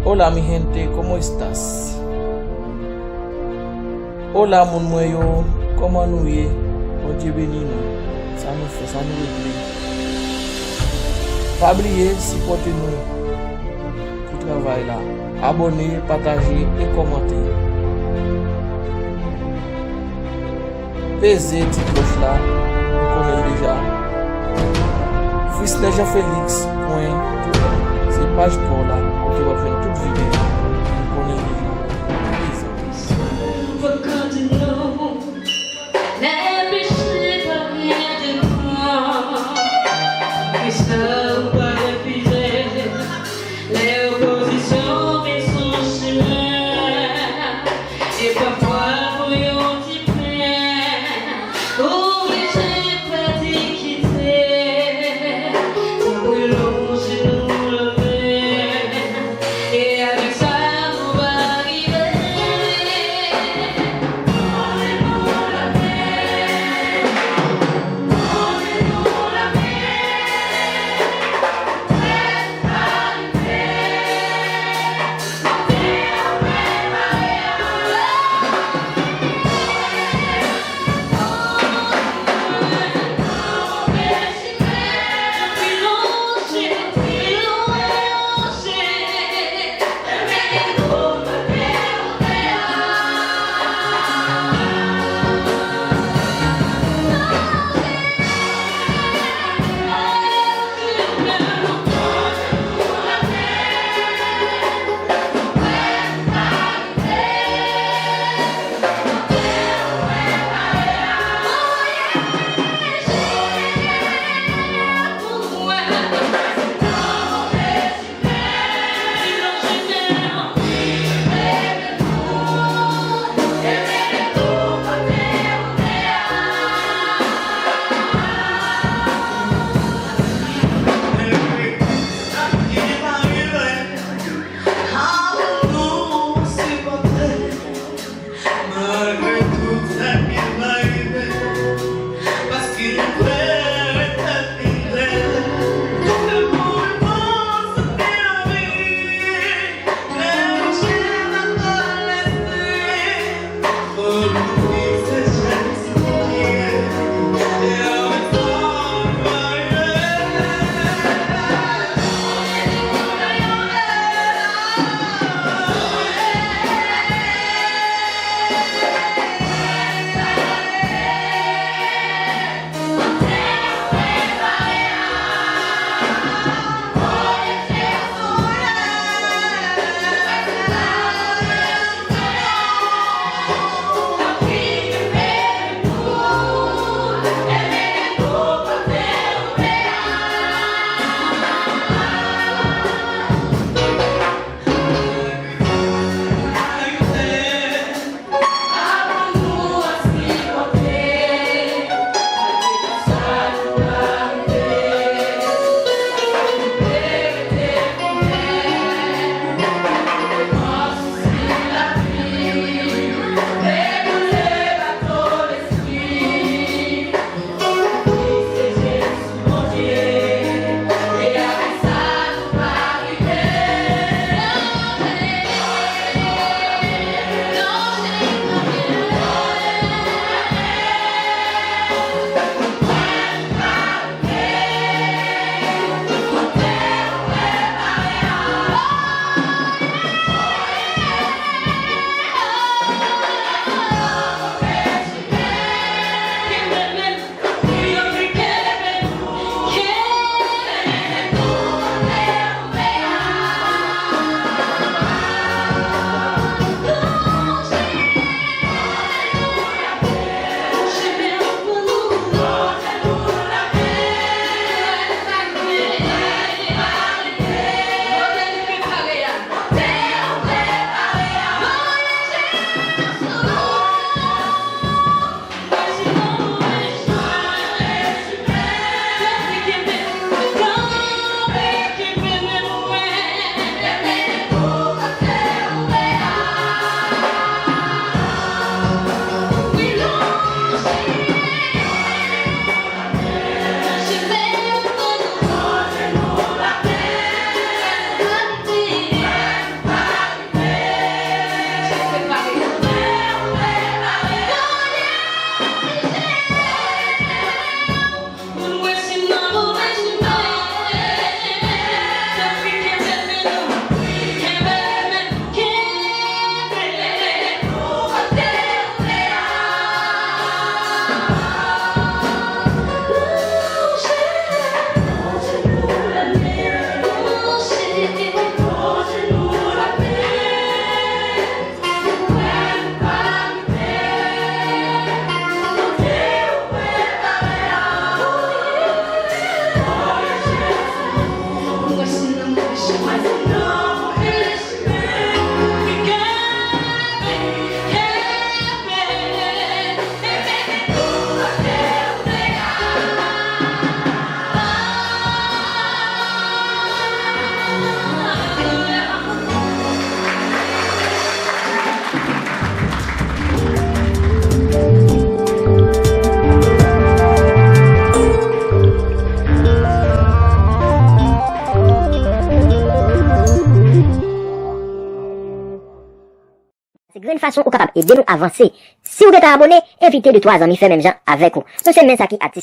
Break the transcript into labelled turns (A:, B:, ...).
A: Hola mi gente, ¿cómo estás? Hola mon moyo, comment nous y? Bon Dieu béni nous. Ça nous fait, ça nous réglé. Pas oublier, supportez-nous pour le travail là. Abonnez, partagez et commentez. Pesez cette cloche là, vous connaissez déjà. Fils Félix. C'est page pour là, qui va faire toute vidéo. Vous connaissez déjà.
B: Yeah. C'est une façon ou capable aider nous avancer. Si vous êtes abonné, invitez de 3 amis faire même gens avec vous. C'est même ça qui attire